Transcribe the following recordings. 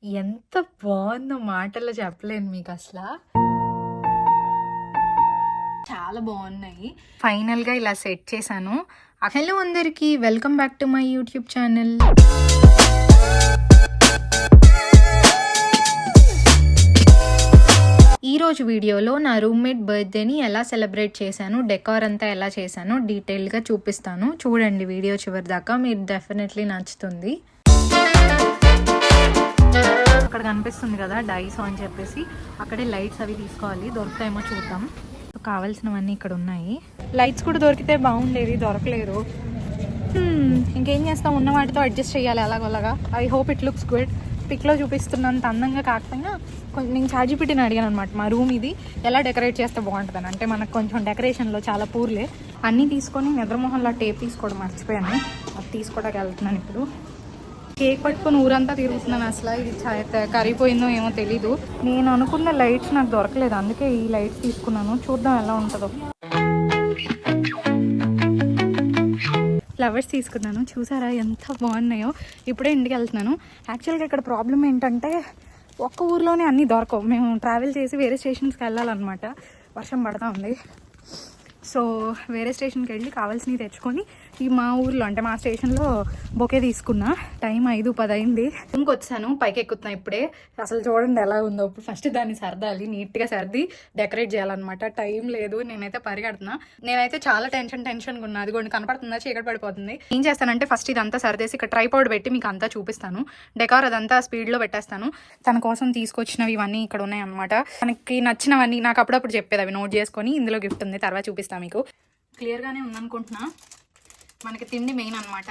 ఎంత బాగుందో మాటల్లో చెప్పలేను మీకు అసలు. చాలా బాగున్నాయి. ఫైనల్గా ఇలా సెట్ చేశాను. హలో అందరికీ, welcome back to my YouTube channel. ఈరోజు వీడియోలో నా రూమ్మేట్ బర్త్డేని ఎలా సెలబ్రేట్ చేశాను, డెకార్ అంతా ఎలా చేశాను డీటెయిల్గా చూపిస్తాను. చూడండి వీడియో చివరి దాకా, మీరు డెఫినెట్లీ నచ్చుతుంది. అక్కడ కనిపిస్తుంది కదా డైసో అని చెప్పేసి, అక్కడే లైట్స్ అవి తీసుకోవాలి. దొరుకుతాయేమో చూద్దాం. కావాల్సినవన్నీ ఇక్కడ ఉన్నాయి. లైట్స్ కూడా దొరికితే బాగుండేది, దొరకలేదు. ఇంకేం చేస్తాం, ఉన్న వాటితో అడ్జస్ట్ చేయాలి అలాగోలాగా. I hope it looks good. పిక్లో చూపిస్తున్నంత అందంగా కాకపోయినా కొంచెం నేను చార్జిపిటిని అడిగాను అనమాట, మా రూమ్ ఇది ఎలా డెకరేట్ చేస్తే బాగుంటుందని. అంటే మనకు కొంచెం డెకరేషన్లో చాలా పూర్లే. అన్నీ తీసుకొని నిద్రమోహన్లో టేప్ తీసుకోవడం మర్చిపోయాను, అది తీసుకోవడానికి వెళ్తున్నాను ఇప్పుడు. కేక్ పట్టుకొని ఊరంతా తిరుగుతున్నాను. అసలు ఇది కరిగిపోయిందో ఏమో తెలీదు. నేను అనుకున్న లైట్స్ నాకు దొరకలేదు, అందుకే ఈ లైట్స్ తీసుకున్నాను. చూద్దాం ఎలా ఉంటుందో. ఫ్లవర్స్ తీసుకున్నాను, చూసారా ఎంత బాగున్నాయో. ఇప్పుడే ఇంటికి వెళ్తున్నాను. యాక్చువల్గా ఇక్కడ ప్రాబ్లం ఏంటంటే ఒక్క ఊర్లోనే అన్నీ దొరకవు. మేము ట్రావెల్ చేసి వేరే స్టేషన్స్కి వెళ్ళాలన్నమాట. వర్షం పడతా ఉంది. సో వేరే స్టేషన్కి వెళ్ళి కావాల్సినవి తెచ్చుకొని ఈ మా ఊర్లో అంటే మా స్టేషన్లో బొకే తీసుకున్నా. టైం 5:10 అయింది. ఇంకొచ్చాను, పైకి ఎక్కుతున్నా ఇప్పుడే. అసలు చూడండి ఎలా ఉందో. ఇప్పుడు ఫస్ట్ దాన్ని సర్దాలి, నీట్గా సర్ది డెకరేట్ చేయాలన్నమాట. టైం లేదు, నేనైతే పరిగెడుతున్నా. నేనైతే చాలా టెన్షన్గా ఉన్నా. అది కూడా కనపడుతుందా, చీకటి పడిపోతుంది. ఏం చేస్తానంటే ఫస్ట్ ఇదంతా సర్దేసి ఇక్కడ ట్రైపాడ్ పెట్టి మీకు అంతా చూపిస్తాను. డెకార్ అదంతా స్పీడ్లో పెట్టేస్తాను. తన కోసం తీసుకొచ్చినవి ఇవన్నీ ఇక్కడ ఉన్నాయన్నమాట. మనకి నచ్చినవన్నీ నాకు అప్పుడప్పుడు చెప్పేది, అవి నోట్ చేసుకొని ఇందులో గిఫ్ట్ ఉంది తర్వాత చూపిస్తాను మీకు. క్లియర్గానే ఉందనుకుంటున్నా. మనకి తిండి మెయిన్ అనమాట.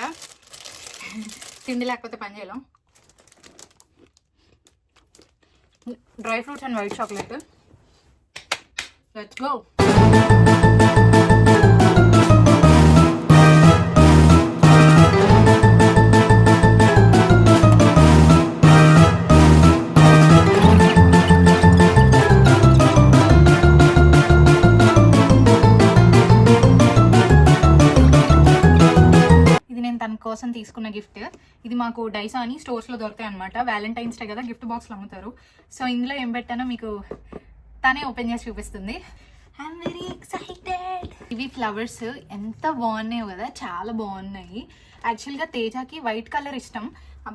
తిండి లేకపోతే పని చేయలేం. Dry fruits and white chocolate. Let's go. కోసం తీసుకున్న గిఫ్ట్ ఇది. మాకు డైసో అని స్టోర్స్లో దొరుకుతాయి అనమాట. వ్యాలంటైన్స్ డే కదా, గిఫ్ట్ బాక్స్లు అమ్ముతారు. సో ఇందులో ఏం పెట్టానో మీకు తనే ఓపెన్ చేసి చూపిస్తుంది. I'm very excited. ఇవి ఫ్లవర్స్ ఎంత బాగున్నాయో కదా, చాలా బాగున్నాయి. యాక్చువల్గా తేజాకి వైట్ కలర్ ఇష్టం,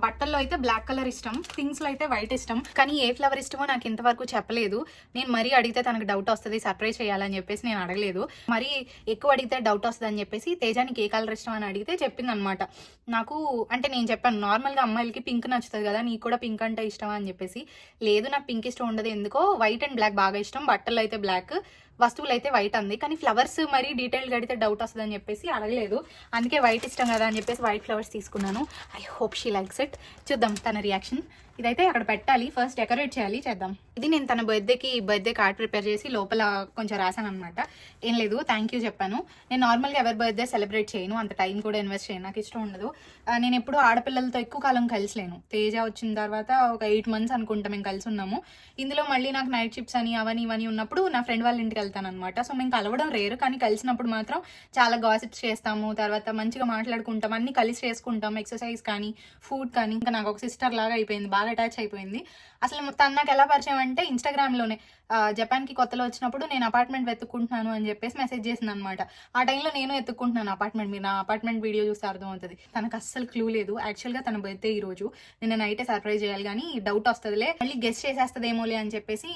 బట్టల్లో అయితే బ్లాక్ కలర్ ఇష్టం, థింగ్స్లో అయితే వైట్ ఇష్టం. కానీ ఏ ఫ్లవర్ ఇష్టమో నాకు ఇంతవరకు చెప్పలేదు. నేను మరీ అడిగితే తనకు డౌట్ వస్తుంది, సర్ప్రైజ్ చేయాలని చెప్పేసి నేను అడగలేదు. మరీ ఎక్కువ అడిగితే డౌట్ వస్తుంది అని చెప్పేసి తేజానికి ఏ కలర్ ఇష్టం అని అడిగితే చెప్పింది అనమాట. నాకు అంటే నేను చెప్పాను, నార్మల్గా అమ్మాయిలకి పింక్ నచ్చుతుంది కదా, నీకు కూడా పింక్ అంటే ఇష్టమా అని చెప్పేసి. లేదు నాకు పింక్ ఇష్టం ఉండదు, ఎందుకో వైట్ అండ్ బ్లాక్ బాగా ఇష్టం, బట్టల్లో అయితే బ్లాక్, వస్తువులు అయితే వైట్ అంది. కానీ ఫ్లవర్స్ మరీ డీటెయిల్గా అడిగితే డౌట్ వస్తుంది అని చెప్పేసి అడగలేదు. అందుకే వైట్ ఇష్టం కదా అని చెప్పేసి వైట్ ఫ్లవర్స్ తీసుకున్నాను. I hope she likes it. చూద్దాం తన రియాక్షన్. ఇదైతే అక్కడ పెట్టాలి, ఫస్ట్ డెకరేట్ చేయాలి, చేద్దాం. ఇది నేను తన బర్త్డే కార్డ్ ప్రిపేర్ చేసి లోపల కొంచెం రాశాను అనమాట. ఏం లేదు, థ్యాంక్ యూ చెప్పాను. నేను నార్మల్గా ఎవరి బర్త్డే సెలబ్రేట్ చేయను, అంత టైం కూడా ఇన్వెస్ట్ చేయను, నాకు ఇష్టం ఉండదు. నేను ఎప్పుడు ఆడపిల్లలతో ఎక్కువ కాలం కలిసిలేను. తేజ వచ్చిన తర్వాత ఒక 8 months అనుకుంటా మేము కలిసి ఉన్నాము. ఇందులో మళ్ళీ నాకు నైట్ షిఫ్ట్స్ అని అవన్నీ ఇవన్నీ ఉన్నప్పుడు నా ఫ్రెండ్ వాళ్ళ ఇంటికి వెళ్తాను అనమాట. సో మేము కలవడం రేరు, కానీ కలిసినప్పుడు మాత్రం చాలా గాసిప్స్ చేస్తాము, తర్వాత మంచిగా మాట్లాడుకుంటాం, అన్ని కలిసి చేసుకుంటాం, ఎక్సర్సైజ్ కానీ ఫుడ్ కానీ. ఇంకా నాకు ఒక సిస్టర్ లాగా అయిపోయింది, బాగా అటాచ్ అయిపోయింది. అసలు తను నాకు ఎలా పరిచయం అంటే ఇన్స్టాగ్రామ్లోనే జపాన్కి కొత్తలో వచ్చినప్పుడు నేను అపార్ట్మెంట్ వెతుక్కుంటున్నాను అని చెప్పేసి మెసేజ్ చేసింది అనమాట. ఆ టైంలో నేను ఎత్తుక్కుంటున్నాను అపార్ట్మెంట్, మీరు నా అపార్ట్మెంట్ వీడియో చూస్తే అర్థమవుతుంది. తనకు అస్సలు క్లూ లేదు. యాక్చువల్గా తన బర్త్డే ఈ రోజు, నిన్న నైటే సర్ప్రైజ్ చేయాలి కానీ డౌట్ వస్తుందిలే, మళ్ళీ గెస్ట్ చేసేస్తుందేమోలే అని చెప్పేసి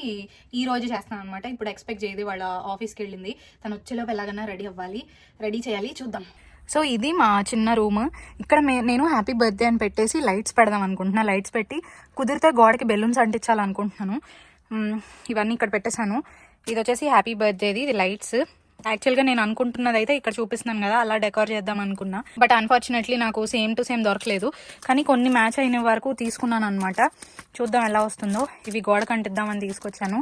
ఈ రోజు చేస్తాను అనమాట. ఇప్పుడు ఎక్స్పెక్ట్ చేయదు, వాళ్ళ ఆఫీస్కి వెళ్ళింది. తను వచ్చేలోపు ఎలాగన్నా రెడీ అవ్వాలి, రెడీ చేయాలి, చూద్దాం. సో ఇది మా చిన్న రూమ్. ఇక్కడ నేను హ్యాపీ బర్త్డే అని పెట్టేసి లైట్స్ పెడదాం అనుకుంటున్నా. లైట్స్ పెట్టి కుదిరితే గోడకి బెలూన్స్ అంటించాలనుకుంటున్నాను. ఇవన్నీ ఇక్కడ పెట్టేశాను. ఇది వచ్చేసి హ్యాపీ బర్త్డేది, ఇది లైట్స్. యాక్చువల్గా నేను అనుకుంటున్నది అయితే ఇక్కడ చూపిస్తున్నాను కదా, అలా డెకార్ చేద్దాం అనుకున్నా. బట్ అన్ఫార్చునేట్లీ నాకు సేమ్ టు సేమ్ దొరకలేదు. కానీ కొన్ని మ్యాచ్ అయిన వరకు తీసుకున్నాను అనమాట. చూద్దాం ఎలా వస్తుందో. ఇవి గోడ కంటిద్దామని తీసుకొచ్చాను.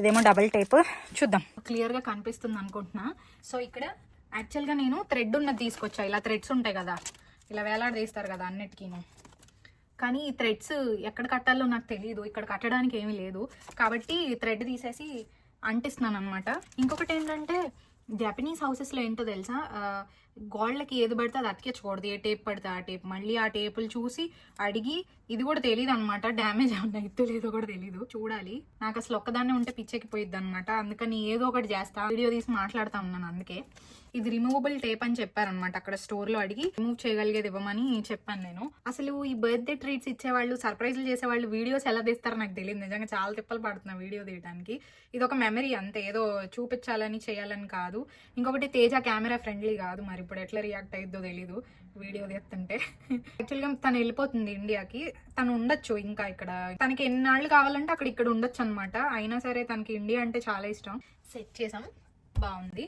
ఇదేమో డబల్ టేప్, చూద్దాం. క్లియర్గా కనిపిస్తుంది అనుకుంటున్నా. సో ఇక్కడ యాక్చువల్గా నేను థ్రెడ్ ఉన్నది తీసుకొచ్చా. ఇలా థ్రెడ్స్ ఉంటాయి కదా, ఇలా వేలాడదీస్తారు కదా అన్నిటికీను. కానీ ఈ థ్రెడ్స్ ఎక్కడ కట్టాలో నాకు తెలియదు, ఇక్కడ కట్టడానికి ఏమీ లేదు. కాబట్టి థ్రెడ్ తీసేసి అంటిస్తున్నాను అనమాట. ఇంకొకటి ఏంటంటే జపనీస్ హౌసెస్లో ఏంటో తెలుసా, గోళ్ళకి ఏది పడితే అది అతికించకూడదు, ఏ టేప్ పడితే ఆ టేప్. మళ్ళీ ఆ టేపులు చూసి అడిగి, ఇది కూడా తెలియదు అనమాట, డ్యామేజ్ ఏమన్నా అయితే లేదో కూడా తెలీదు, చూడాలి. నాకు అసలు ఒక్కదాన్నే ఉంటే పిచ్చెక్కి పోయిద్ది అనమాట, అందుకని ఏదో ఒకటి చేస్తా, వీడియో తీసి మాట్లాడుతూ ఉన్నాను. అందుకే ఇది రిమూవబుల్ టేప్ అని చెప్పారనమాట అక్కడ స్టోర్ లో, అడిగి రిమూవ్ చేయగలిగేది ఇవ్వమని చెప్పాను నేను. అసలు ఈ బర్త్డే ట్రీట్స్ ఇచ్చేవాళ్ళు, సర్ప్రైజ్లు చేసేవాళ్ళు వీడియోస్ ఎలా తీస్తారో నాకు తెలియదు, నిజంగా చాలా తిప్పలు పడుతున్నా వీడియో తీయడానికి. ఇది ఒక మెమరీ అంతే, ఏదో చూపించాలని చేయాలని కాదు. ఇంకొకటి తేజ కెమెరా ఫ్రెండ్లీ కాదు, మరి ఇప్పుడు ఎట్లా రియాక్ట్ అయిద్దో తెలీదు వీడియో తీస్తుంటే. యాక్చువల్గా తను వెళ్ళిపోతుంది ఇండియాకి, తను ఉండొచ్చు ఇంకా ఇక్కడ, తనకి ఎన్నాళ్ళు కావాలంటే అక్కడ ఇక్కడ ఉండొచ్చు అనమాట. అయినా సరే తనకి ఇండియా అంటే చాలా ఇష్టం. సెట్ చేసాం, బాగుంది.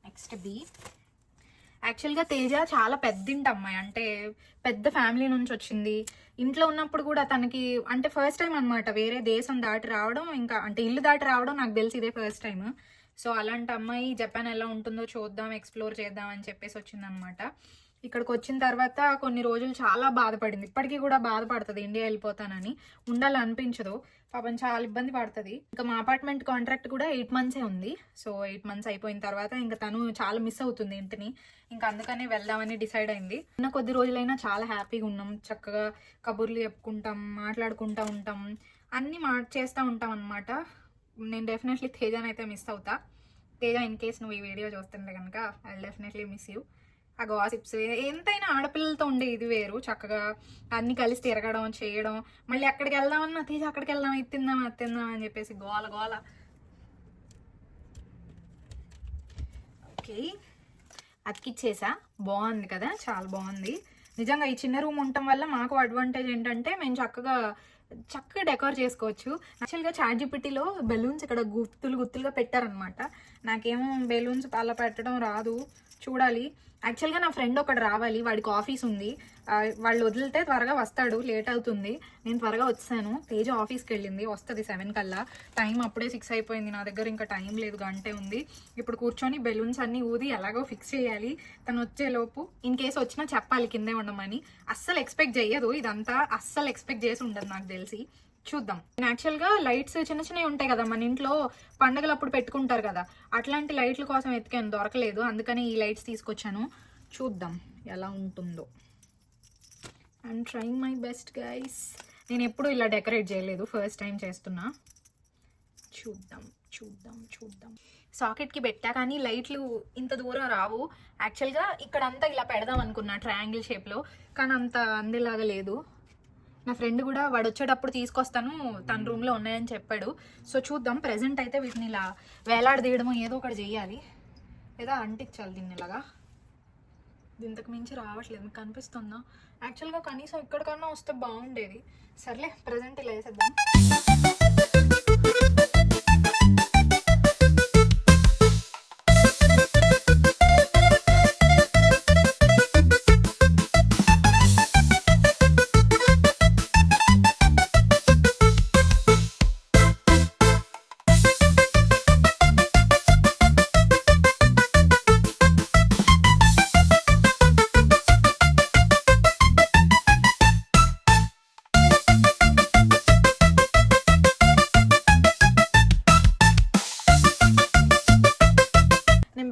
Next B. యాక్చువల్గా తేజ చాలా పెద్దింటి అమ్మాయి, అంటే పెద్ద ఫ్యామిలీ నుంచి వచ్చింది. ఇంట్లో ఉన్నప్పుడు కూడా తనకి అంటే ఫస్ట్ టైం అనమాట వేరే దేశం దాటి రావడం, ఇంకా అంటే ఇల్లు దాటి రావడం నాకు తెలిసి ఇదే ఫస్ట్ టైం. సో అలాంటి అమ్మాయి జపాన్ ఎలా ఉంటుందో చూద్దాం, ఎక్స్ప్లోర్ చేద్దాం అని చెప్పేసి వచ్చిందనమాట. ఇక్కడికి వచ్చిన తర్వాత కొన్ని రోజులు చాలా బాధపడింది, ఇప్పటికీ కూడా బాధపడుతుంది ఇండియా వెళ్ళిపోతానని, ఉండాలనిపించదు పాపం, చాలా ఇబ్బంది పడుతుంది. ఇంకా మా అపార్ట్మెంట్ కాంట్రాక్ట్ కూడా 8 months ఉంది. సో 8 months అయిపోయిన తర్వాత ఇంకా తను చాలా మిస్ అవుతుంది ఇంటిని, ఇంకా అందుకనే వెళ్దామని డిసైడ్ అయింది. ఉన్న కొద్ది రోజులైనా చాలా హ్యాపీగా ఉన్నాం, చక్కగా కబుర్లు చెప్పుకుంటాం, మాట్లాడుకుంటూ ఉంటాం, అన్నీ చేస్తూ ఉంటాం అనమాట. నేను డెఫినెట్లీ తేజాని అయితే మిస్ అవుతా. తేజ, ఇన్ కేస్ నువ్వు ఈ వీడియో చూస్తుంటే కనుక ఐ డెఫినెట్లీ మిస్ యూ. ఆ గాసిప్స్ ఎంతైనా ఆడపిల్లలతో ఉండే ఇది వేరు, చక్కగా అన్ని కలిసి తిరగడం చేయడం, మళ్ళీ అక్కడికి వెళ్దామన్నా తేజ అక్కడికి వెళ్దాం, ఇది తిందాం అది తిందాం అని చెప్పేసి గోల గోల. ఓకే, అతికిచ్చేసా, బాగుంది కదా, చాలా బాగుంది నిజంగా. ఈ చిన్న రూమ్ ఉండటం వల్ల మాకు అడ్వాంటేజ్ ఏంటంటే మేము చక్కగా డెకోర్ చేసుకోవచ్చు. యాక్చువల్గా చాట్‌జిపిటిలో బెలూన్స్ ఇక్కడ గుత్తులుగా పెట్టారనమాట. నాకేమో బెలూన్స్ అలా పెట్టడం రాదు, చూడాలి. యాక్చువల్గా నా ఫ్రెండ్ ఒకటి రావాలి, వాడికి ఆఫీస్ ఉంది, వాళ్ళు వదిలితే త్వరగా వస్తాడు, లేట్ అవుతుంది. నేను త్వరగా వచ్చాను, తేజ ఆఫీస్కి వెళ్ళింది, వస్తుంది 7 కల్లా. టైం అప్పుడే 6 అయిపోయింది, నా దగ్గర ఇంకా టైం లేదు, గంటే ఉంది. ఇప్పుడు కూర్చొని బెలూన్స్ అన్నీ ఊది ఎలాగో ఫిక్స్ చేయాలి, తను వచ్చేలోపు. ఇన్ కేసు వచ్చినా చెప్పాలి కిందే ఉండమని. అస్సలు ఎక్స్పెక్ట్ చెయ్యదు ఇదంతా, అస్సలు ఎక్స్పెక్ట్ చేసి ఉండదు నాకు తెలిసి. చూద్దాం. యాక్చువల్గా లైట్స్ చిన్న చిన్నవి ఉంటాయి కదా మన ఇంట్లో, పండగలు అప్పుడు పెట్టుకుంటారు కదా, అట్లాంటి లైట్ల కోసం ఎతికాను, దొరకలేదు, అందుకని ఈ లైట్స్ తీసుకొచ్చాను. చూద్దాం ఎలా ఉంటుందో. I'm trying my best guys. నేను ఎప్పుడు ఇలా డెకరేట్ చేయలేదు, ఫస్ట్ టైం చేస్తున్నా. చూద్దాం. సాకెట్కి పెట్టా కానీ లైట్లు ఇంత దూరం రావు. యాక్చువల్గా ఇక్కడంతా ఇలా పెడదాం అనుకున్నా ట్రయాంగిల్ షేప్లో, కానీ అంత అందేలాగా లేదు. నా ఫ్రెండ్ కూడా వాడు వచ్చేటప్పుడు తీసుకొస్తాను, తన రూమ్లో ఉన్నాయని చెప్పాడు. సో చూద్దాం. ప్రెజెంట్ అయితే వీటిని ఇలా వేలాడదీయడము ఏదో ఒకటి చెయ్యాలి, లేదా అంటించాలి దీన్ని ఇలాగా. ఇంతకు మించి రావట్లేదు, మీకు కనిపిస్తుందా? యాక్చువల్గా కనీసం ఇక్కడికన్నా వస్తే బాగుండేది. సర్లే, ప్రెజెంట్ ఇలా వేసేద్దాం.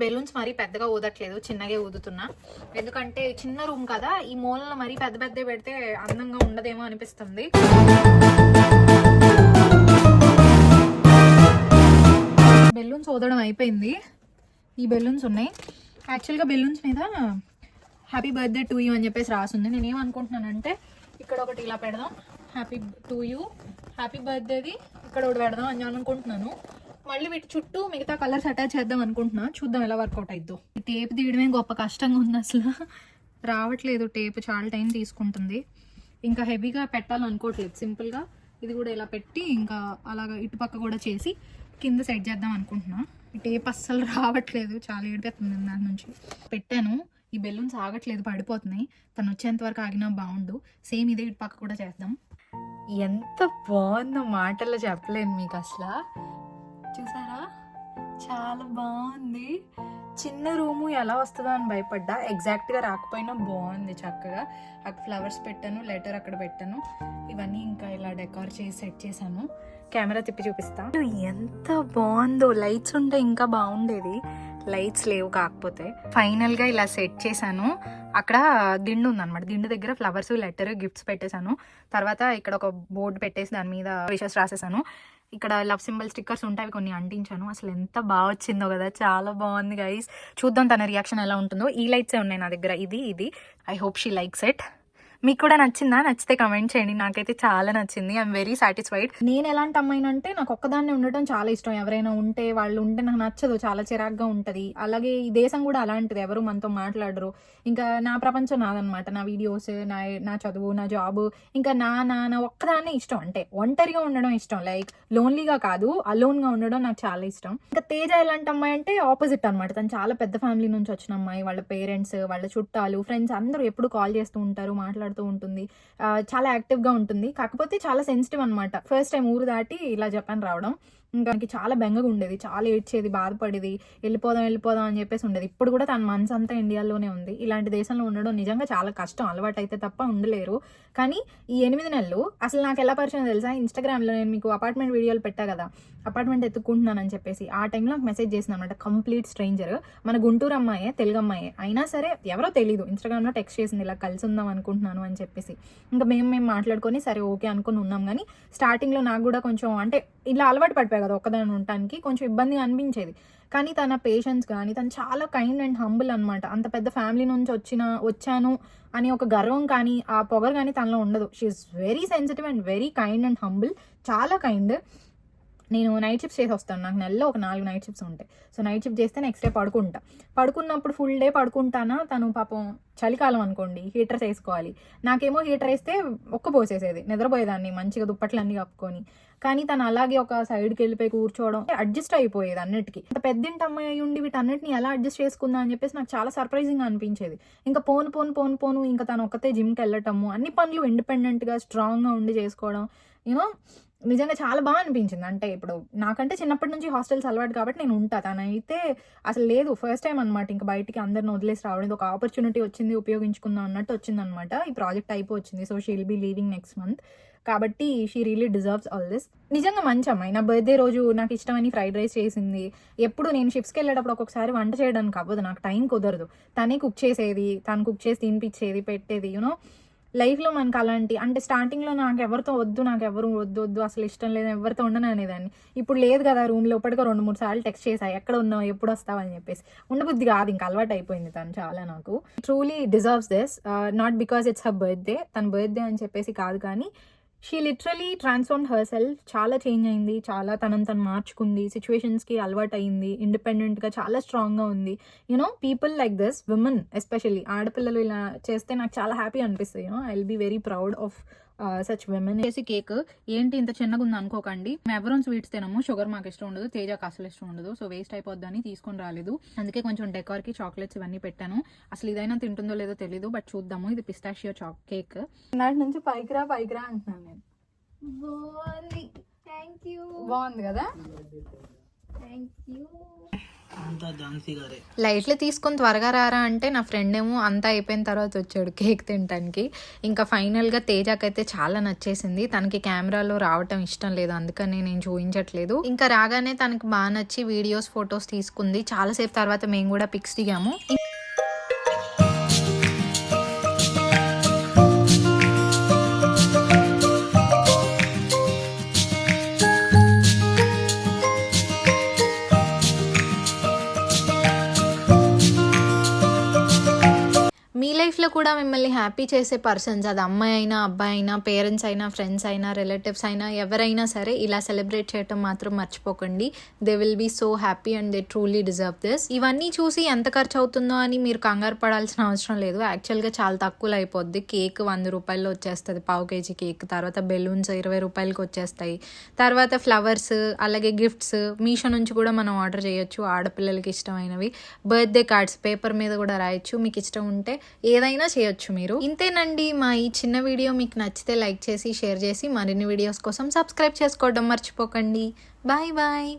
బెలూన్స్ మరీ పెద్దగా ఊదట్లేదు, చిన్నగా ఊదుతున్నా. ఎందుకంటే చిన్న రూమ్ కదా, ఈ మూలలో మరీ పెద్ద పెడితే అందంగా ఉండదేమో అనిపిస్తుంది. బెలూన్స్ ఊదడం అయిపోయింది. ఈ బెలూన్స్ ఉన్నాయి. యాక్చువల్గా బెలూన్స్ మీద హ్యాపీ బర్త్డే టు యూ అని చెప్పేసి రాసుంది. నేనేమనుకుంటున్నానంటే ఇక్కడ ఒకటి ఇలా పెడదాం, హ్యాపీ టు యూ, హ్యాపీ బర్త్డేది ఇక్కడ ఒకటి పెడదాం అని అనుకుంటున్నాను. మళ్ళీ వీటి చుట్టూ మిగతా కలర్స్ అటాచ్ చేద్దాం అనుకుంటున్నా. చూద్దాం ఎలా వర్కౌట్ అయిద్దో. టేప్ తీయడమే గొప్ప కష్టంగా ఉంది, అసలు రావట్లేదు టేప్, చాలా టైం తీసుకుంటుంది. ఇంకా హెవీగా పెట్టాలనుకోవట్లేదు, సింపుల్గా ఇది కూడా ఇలా పెట్టి ఇంకా అలాగా ఇటుపక్క కూడా చేసి కింద సెట్ చేద్దాం అనుకుంటున్నా. ఈ టేప్ అస్సలు రావట్లేదు, చాలా ఏడిపోతుంది దాని నుంచి. పెట్టాను, ఈ బెలూన్స్ ఆగట్లేదు, పడిపోతున్నాయి. తను వచ్చేంత వరకు ఆగినా బాగుండు. సేమ్ ఇదే ఇటుపక్క కూడా చేద్దాం. ఎంత బాగుందో మాటల్లో చెప్పలేను మీకు అసలు. చూసారా, చాలా బాగుంది. చిన్న రూము ఎలా వస్తుందో అని భయపడ్డా, ఎగ్జాక్ట్గా రాకపోయినా బాగుంది. చక్కగా అక్కడ ఫ్లవర్స్ పెట్టాను, లెటర్ అక్కడ పెట్టాను, ఇవన్నీ ఇంకా ఇలా డెకార్ చేసి సెట్ చేశాను. కెమెరా తిప్పి చూపిస్తా. ఎంత బాగుందో, లైట్స్ ఉంటే ఇంకా బాగుండేది. లైట్స్ లేవు, కాకపోతే ఫైనల్గా ఇలా సెట్ చేశాను. అక్కడ దిండు ఉందన్నమాట, దిండు దగ్గర ఫ్లవర్స్, లెటర్, గిఫ్ట్స్ పెట్టేశాను. తర్వాత ఇక్కడ ఒక బోర్డు పెట్టేసి దాని మీద విషెస్ రాసేసాను. ఇక్కడ లవ్ సింబల్ స్టిక్కర్స్ ఉంటాయి, కొన్ని అంటించాను. అసలు ఎంత బాగా వచ్చిందో కదా, చాలా బాగుంది గైస్. చూద్దాం తన రియాక్షన్ ఎలా ఉంటుందో. ఈ లైట్సే ఉన్నాయి నా దగ్గర, ఇది. I hope she likes it. మీకు కూడా నచ్చిందా? నచ్చితే కమెంట్ చేయండి. నాకైతే చాలా నచ్చింది. I'm very satisfied. నేను ఎలాంటి అమ్మాయినంటే నాకు ఒక్కదాన్నే ఉండటం చాలా ఇష్టం. ఎవరైనా ఉంటే వాళ్ళు ఉంటే నాకు నచ్చదు, చాలా చిరాగ్గా ఉంటుంది. అలాగే ఈ దేశం కూడా అలాంటిది, ఎవరు మనతో మాట్లాడరు. ఇంకా నా ప్రపంచం నాదనమాట, నా వీడియోస్, నా చదువు, నా జాబ్, ఇంకా నా ఒక్కదాన్నే ఇష్టం. అంటే ఒంటరిగా ఉండడం ఇష్టం, లైక్ లోన్లీగా కాదు, అలోన్గా ఉండడం నాకు చాలా ఇష్టం. ఇంకా తేజ ఎలాంటి అమ్మాయి అంటే ఆపోజిట్ అనమాట. తను చాలా పెద్ద ఫ్యామిలీ నుంచి వచ్చిన అమ్మాయి. వాళ్ళ పేరెంట్స్, వాళ్ళ చుట్టాలు, ఫ్రెండ్స్ అందరూ ఎప్పుడు కాల్ చేస్తూ ఉంటారు, మాట్లాడుతూ ఉంటుంది. చాలా యాక్టివ్గా ఉంటుంది. కాకపోతే చాలా సెన్సిటివ్ అనమాట. ఫస్ట్ టైం ఊరు దాటి ఇలా జపాన్ రావడం. ఇంకా నాకు చాలా బెంగగా ఉండేది, చాలా ఏడ్చేది, బాధపడేది, వెళ్ళిపోదాం అని చెప్పేసి ఉండేది. ఇప్పుడు కూడా తన మనసు అంతా ఇండియాలోనే ఉంది. ఇలాంటి దేశంలో ఉండడం నిజంగా చాలా కష్టం, అలవాటు అయితే తప్ప ఉండలేరు. కానీ ఈ 8 నెలలు అసలు నాకు ఎలా పరిచయం తెలుసా? ఇన్స్టాగ్రామ్లో నేను మీకు అపార్ట్మెంట్ వీడియోలు పెట్టా కదా, అపార్ట్మెంట్ ఎత్తుకుంటున్నానని చెప్పేసి. ఆ టైంలో నాకు మెసేజ్ చేసింది అనమాట, కంప్లీట్ స్ట్రేంజర్. మన గుంటూరు అమ్మాయే, తెలుగు అమ్మాయే అయినా సరే ఎవరో తెలీదు. ఇన్స్టాగ్రామ్లో టెక్స్ట్ చేసింది, ఇలా కలిసి ఉందాం అనుకుంటున్నాను అని చెప్పేసి. ఇంకా మేము మాట్లాడుకొని సరే ఓకే అనుకుని ఉన్నాం. కానీ స్టార్టింగ్లో నాకు కూడా కొంచెం అంటే ఇలా అలవాటు పడిపోయా కదా ఒక్కదాని ఉండటానికి, కొంచెం ఇబ్బందిగా అనిపించేది. కానీ తన పేషెన్స్ కానీ, తను చాలా కైండ్ అండ్ హంబుల్ అనమాట. అంత పెద్ద ఫ్యామిలీ నుంచి వచ్చాను అని ఒక గర్వం కానీ, ఆ పొగరు కానీ తనలో ఉండదు. She's very sensitive and very kind and humble, చాలా కైండ్. నేను నైట్ షిఫ్ట్స్ చేసి వస్తాను, నాకు నెలలో ఒక 4 నైట్ షిఫ్ట్స్ ఉంటాయి. సో నైట్ షిఫ్ట్ చేస్తే నెక్స్ట్ డే పడుకున్నప్పుడు ఫుల్ డే పడుకుంటానా. తను పాపం చలికాలం అనుకోండి, హీటర్స్ వేసుకోవాలి. నాకేమో హీటర్ వేస్తే పోసేసేది, నిద్రపోయేదాన్ని మంచిగా దుప్పట్లన్నీ కప్పుకొని. కానీ తను అలాగే ఒక సైడ్కి వెళ్ళిపోయి కూర్చోవడం, అడ్జస్ట్ అయిపోయేది అన్నిటికీ. అంత పెద్దింటి అమ్మాయి అయి ఉండి వీటన్నిటిని ఎలా అడ్జస్ట్ చేసుకుందా అని చెప్పేసి నాకు చాలా సర్ప్రైజింగ్గా అనిపించేది. ఇంకా పోను ఇంకా తను ఒక్కతే జిమ్కి వెళ్ళటము, అన్ని పనులు ఇండిపెండెంట్గా స్ట్రాంగ్గా ఉండి చేసుకోవడం, యూనో నిజంగా చాలా బాగా అనిపించింది. అంటే ఇప్పుడు నాకంటే చిన్నప్పటి నుంచి హాస్టల్స్ అలవాటు కాబట్టి నేను ఉంటా, తనైతే అసలు లేదు. ఫస్ట్ టైం అనమాట ఇంకా బయటికి అందరిని వదిలేసి రావడం. ఒక ఆపర్చునిటీ వచ్చింది, ఉపయోగించుకుందాం అన్నట్టు వచ్చిందనమాట. ఈ ప్రాజెక్ట్ అయిపోయింది, so she will be leaving next month. కాబట్టి she really deserves all this. నిజంగా మంచి అమ్మాయి. నా బర్త్డే రోజు నాకు ఇష్టమని ఫ్రైడ్ రైస్ చేసింది. ఎప్పుడు నేను షిఫ్ట్స్కి వెళ్ళేటప్పుడు ఒక్కొక్కసారి వంట చేయడానికి అవ్వదు, నాకు టైం కుదరదు. తనే కుక్ చేసేది, తను కుక్ చేసి తినిపించేది, పెట్టేది. యూనో లైఫ్లో మనకు అలాంటి, అంటే స్టార్టింగ్లో నాకు ఎవరితో వద్దు అసలు ఇష్టం లేదు, ఎవరితో ఉండను అనేదాన్ని. ఇప్పుడు లేదు కదా, రూమ్లో ఇప్పటికో 2-3 సార్లు టెక్స్ట్ చేశాను, ఎక్కడ ఉన్నావు, ఎప్పుడు వస్తావు అని చెప్పేసి. ఉండబుద్ధి కాదు, ఇంకా అలవాటు అయిపోయింది తను చాలా. నాకు truly deserves this, not because it's her birthday, తన బర్త్డే అని చెప్పేసి కాదు, కానీ she literally transformed her self. చాలా చేంజ్ అయింది, చాలా తనని తను మార్చుకుంది, సిచ్యువేషన్స్కి అలవాటు అయింది, ఇండిపెండెంట్గా చాలా స్ట్రాంగ్గా ఉంది. You know people like this, women especially ఆడపిల్లలు ఇలా చేస్తే నాకు చాలా హ్యాపీ అనిపిస్తుంది. You know I will be very proud of such women. చేసి కేక్ ఏంటి ఇంత చిన్నగా ఉంది అనుకోకండి, మేము ఎవరూ స్వీట్స్ తినము, షుగర్ మాకు ఇష్టం ఉండదు, తేజకు అసలు ఇష్టం ఉండదు. సో వేస్ట్ అయిపోద్దని తీసుకొని రాలేదు, అందుకే కొంచెం డెకార్కి చాక్లెట్స్ ఇవన్నీ పెట్టాను. అసలు ఇదైనా తింటుందో లేదో తెలీదు, బట్ చూద్దాము. ఇది పిస్టాషియో కేక్. నాటి నుంచి పైకి రా అంటున్నాను నేను. బాగుంది కదా. లైట్లు తీసుకొని త్వరగా రారా అంటే నా ఫ్రెండ్ ఏమో అంతా అయిపోయిన తర్వాత వచ్చాడు కేక్ తినడానికి. ఇంకా ఫైనల్గా తేజకైతే చాలా నచ్చేసింది. తనకి కెమెరాలో రావటం ఇష్టం లేదు, అందుకని నేను చూపించట్లేదు. ఇంకా రాగానే తనకి బాగా నచ్చి వీడియోస్, ఫొటోస్ తీసుకుంది. చాలాసేపు తర్వాత మేము కూడా పిక్స్ దిగాము. మీ లైఫ్లో కూడా మిమ్మల్ని హ్యాపీ చేసే పర్సన్స్, అది అమ్మాయి అయినా, అబ్బాయి అయినా, పేరెంట్స్ అయినా, ఫ్రెండ్స్ అయినా, రిలేటివ్స్ అయినా, ఎవరైనా సరే ఇలా సెలబ్రేట్ చేయటం మాత్రం మర్చిపోకండి. They will be so happy and they truly deserve this. ఇవన్నీ చూసి ఎంత ఖర్చు అవుతుందో అని మీరు కంగారు పడాల్సిన అవసరం లేదు. యాక్చువల్గా చాలా తక్కువలో అయిపోద్ది. కేక్ 100 రూపాయల్లో వచ్చేస్తుంది, పావు కేజీ కేక్. తర్వాత బెలూన్స్ 20 రూపాయలకి వచ్చేస్తాయి. తర్వాత ఫ్లవర్స్, అలాగే గిఫ్ట్స్ మీషో నుంచి కూడా మనం ఆర్డర్ చేయొచ్చు, ఆడపిల్లలకి ఇష్టమైనవి. బర్త్డే కార్డ్స్ పేపర్ మీద కూడా రాయొచ్చు, మీకు ఇష్టం ఉంటే ఏదైనా చేయొచ్చు మీరు. ఇంతేనండి మా ఈ చిన్న వీడియో. మీకు నచ్చితే లైక్ చేసి, షేర్ చేసి, మరిన్ని వీడియోస్ కోసం సబ్స్క్రైబ్ చేసుకోవడం మర్చిపోకండి. Bye bye.